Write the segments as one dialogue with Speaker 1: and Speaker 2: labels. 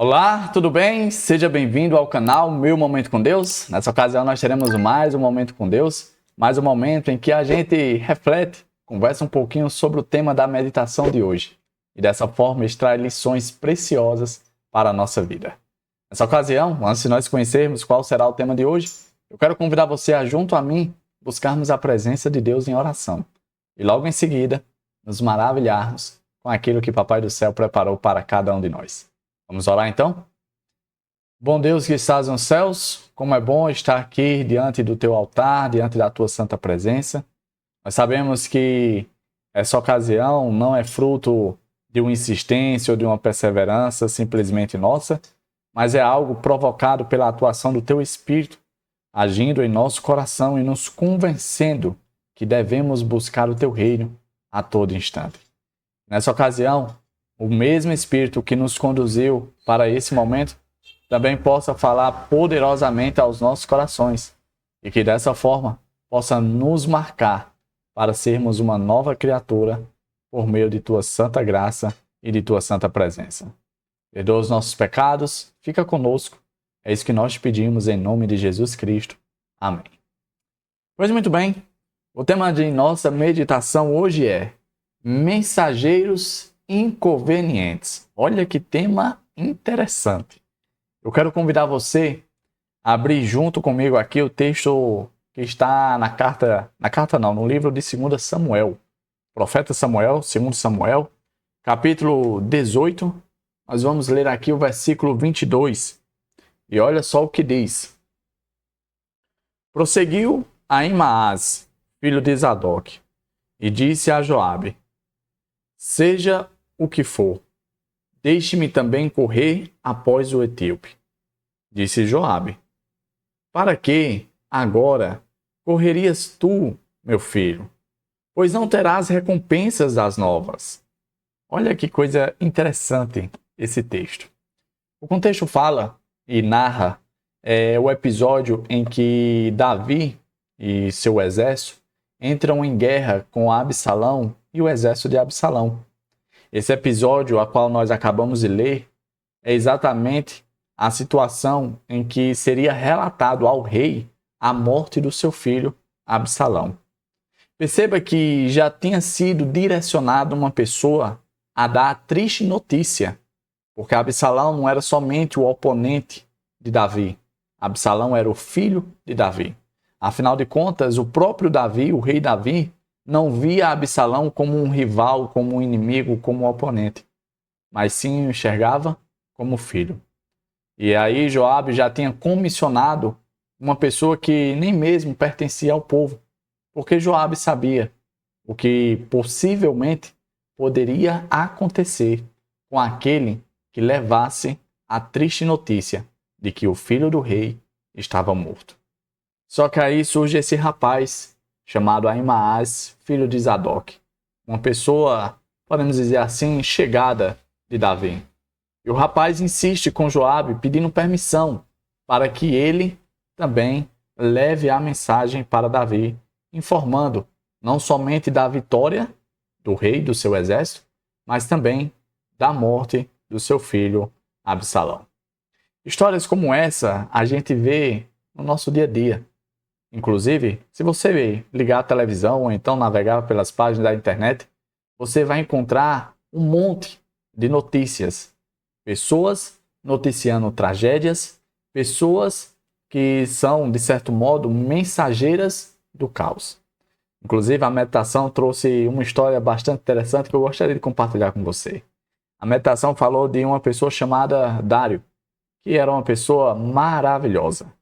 Speaker 1: Olá, tudo bem? Seja bem-vindo ao canal Meu Momento com Deus. Nessa ocasião nós teremos mais um Momento com Deus, mais um momento em que a gente reflete, conversa um pouquinho sobre o tema da meditação de hoje e dessa forma extrai lições preciosas para a nossa vida. Nessa ocasião, antes de nós conhecermos qual será o tema de hoje, eu quero convidar você a, junto a mim, buscarmos a presença de Deus em oração e logo em seguida nos maravilharmos com aquilo que Papai do Céu preparou para cada um de nós. Vamos orar então? Bom Deus que estás nos céus, como é bom estar aqui diante do teu altar, diante da tua santa presença. Nós sabemos que essa ocasião não é fruto de uma insistência ou de uma perseverança simplesmente nossa, mas é algo provocado pela atuação do teu Espírito, agindo em nosso coração e nos convencendo que devemos buscar o teu reino a todo instante. Nessa ocasião, o mesmo Espírito que nos conduziu para esse momento também possa falar poderosamente aos nossos corações e que dessa forma possa nos marcar para sermos uma nova criatura por meio de tua santa graça e de tua santa presença. Perdoa os nossos pecados, fica conosco, é isso que nós te pedimos em nome de Jesus Cristo. Amém. Pois muito bem, o tema de nossa meditação hoje é Mensageiros Inconvenientes. Olha que tema interessante. Eu quero convidar você a abrir junto comigo aqui o texto que está no livro de 2 Samuel. Profeta Samuel, 2 Samuel, capítulo 18. Nós vamos ler aqui o versículo 22. E olha só o que diz. Prosseguiu Ahimaás, filho de Zadok, e disse a Joabe: Seja o que for, deixe-me também correr após o etíope. Disse Joabe: Para que, agora, correrias tu, meu filho? Pois não terás recompensas das novas. Olha que coisa interessante esse texto. O contexto fala e narra o episódio em que Davi e seu exército entram em guerra com Absalão e o exército de Absalão. Esse episódio, a qual nós acabamos de ler, é exatamente a situação em que seria relatado ao rei a morte do seu filho Absalão. Perceba que já tinha sido direcionado uma pessoa a dar a triste notícia, porque Absalão não era somente o oponente de Davi, Absalão era o filho de Davi. Afinal de contas, o próprio Davi, o rei Davi, não via Absalão como um rival, como um inimigo, como um oponente, mas sim o enxergava como filho. E aí Joabe já tinha comissionado uma pessoa que nem mesmo pertencia ao povo, porque Joabe sabia o que possivelmente poderia acontecer com aquele que levasse a triste notícia de que o filho do rei estava morto. Só que aí surge esse rapaz chamado Ahimaás, filho de Zadok. Uma pessoa, podemos dizer assim, chegada de Davi. E o rapaz insiste com Joabe pedindo permissão para que ele também leve a mensagem para Davi, informando não somente da vitória do rei, do seu exército, mas também da morte do seu filho Absalão. Histórias como essa a gente vê no nosso dia a dia. Inclusive, se você ligar a televisão ou então navegar pelas páginas da internet, você vai encontrar um monte de notícias. Pessoas noticiando tragédias, pessoas que são, de certo modo, mensageiras do caos. Inclusive, a meditação trouxe uma história bastante interessante que eu gostaria de compartilhar com você. A meditação falou de uma pessoa chamada Dário, que era uma pessoa maravilhosa.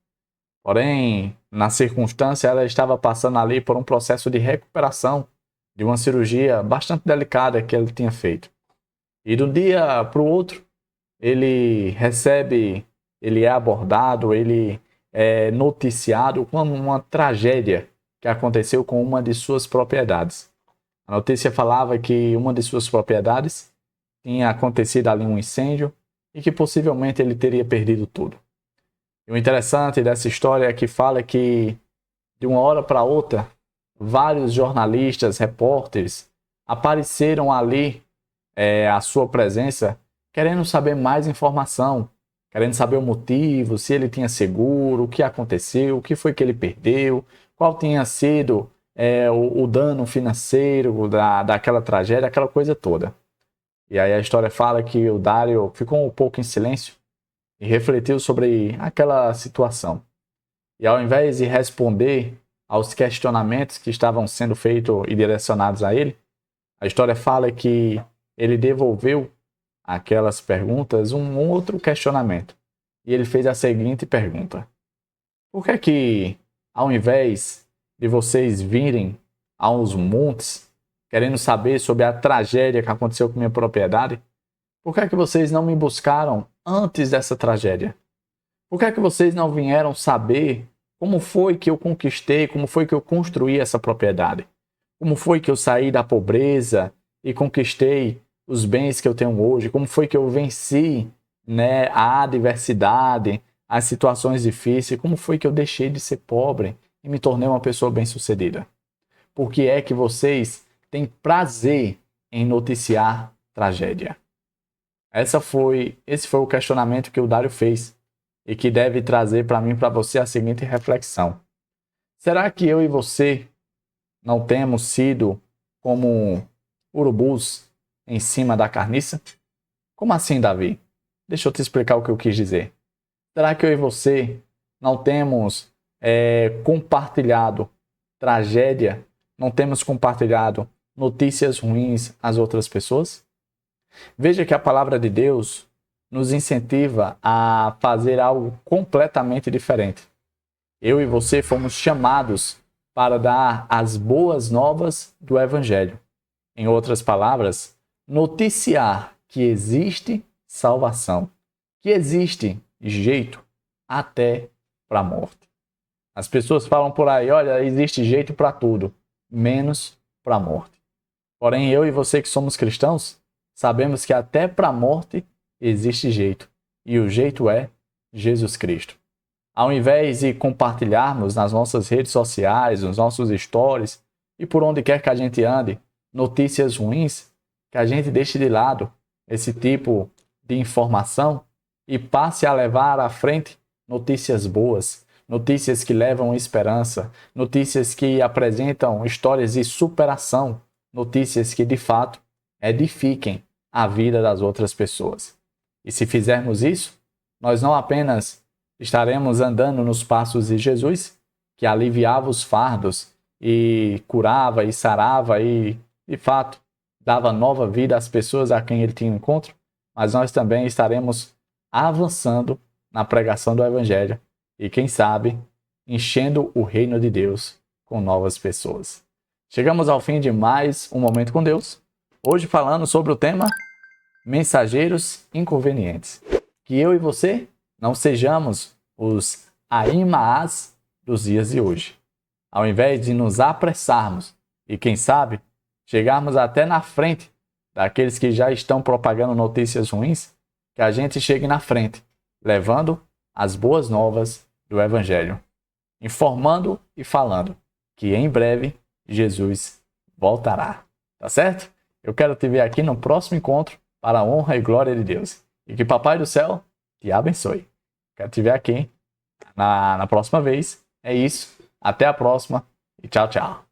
Speaker 1: Porém, na circunstância, ela estava passando ali por um processo de recuperação de uma cirurgia bastante delicada que ele tinha feito. E de um dia para o outro, ele é abordado, ele é noticiado com uma tragédia que aconteceu com uma de suas propriedades. A notícia falava que uma de suas propriedades tinha acontecido ali um incêndio e que possivelmente ele teria perdido tudo. E o interessante dessa história é que fala que, de uma hora para outra, vários jornalistas, repórteres, apareceram ali à sua presença querendo saber mais informação, querendo saber o motivo, se ele tinha seguro, o que aconteceu, o que foi que ele perdeu, qual tinha sido o dano financeiro daquela tragédia, aquela coisa toda. E aí a história fala que o Dário ficou um pouco em silêncio e refletiu sobre aquela situação. E ao invés de responder aos questionamentos que estavam sendo feitos e direcionados a ele, a história fala que ele devolveu aquelas perguntas um outro questionamento. E ele fez a seguinte pergunta: por que ao invés de vocês virem aos montes querendo saber sobre a tragédia que aconteceu com minha propriedade, por que vocês não me buscaram antes dessa tragédia? Por que vocês não vieram saber como foi que eu conquistei, como foi que eu construí essa propriedade? Como foi que eu saí da pobreza e conquistei os bens que eu tenho hoje? Como foi que eu venci, a adversidade, as situações difíceis? Como foi que eu deixei de ser pobre e me tornei uma pessoa bem-sucedida? Por que é que vocês têm prazer em noticiar tragédia? Esse foi o questionamento que o Dário fez e que deve trazer para mim e para você a seguinte reflexão: será que eu e você não temos sido como urubus em cima da carniça? Como assim, Davi? Deixa eu te explicar o que eu quis dizer. Será que eu e você não temos compartilhado tragédia? Não temos compartilhado notícias ruins às outras pessoas? Veja que a palavra de Deus nos incentiva a fazer algo completamente diferente. Eu e você fomos chamados para dar as boas novas do Evangelho. Em outras palavras, noticiar que existe salvação, que existe jeito até para a morte. As pessoas falam por aí: olha, existe jeito para tudo, menos para a morte. Porém, eu e você que somos cristãos, sabemos que até para a morte existe jeito. E o jeito é Jesus Cristo. Ao invés de compartilharmos nas nossas redes sociais, nos nossos stories e por onde quer que a gente ande, notícias ruins, que a gente deixe de lado esse tipo de informação e passe a levar à frente notícias boas, notícias que levam esperança, notícias que apresentam histórias de superação, notícias que de fato edifiquem a vida das outras pessoas. E se fizermos isso, nós não apenas estaremos andando nos passos de Jesus, que aliviava os fardos e curava e sarava e, de fato, dava nova vida às pessoas a quem ele tinha encontro, mas nós também estaremos avançando na pregação do Evangelho e, quem sabe, enchendo o reino de Deus com novas pessoas. Chegamos ao fim de mais um Momento com Deus, hoje falando sobre o tema mensageiros inconvenientes. Que eu e você não sejamos os Aimaás dos dias de hoje. Ao invés de nos apressarmos e, quem sabe, chegarmos até na frente daqueles que já estão propagando notícias ruins, que a gente chegue na frente, levando as boas novas do Evangelho, informando e falando que em breve Jesus voltará. Tá certo? Eu quero te ver aqui no próximo encontro para a honra e glória de Deus. E que Papai do Céu te abençoe. Quero te ver aqui na próxima vez. É isso. Até a próxima e tchau, tchau.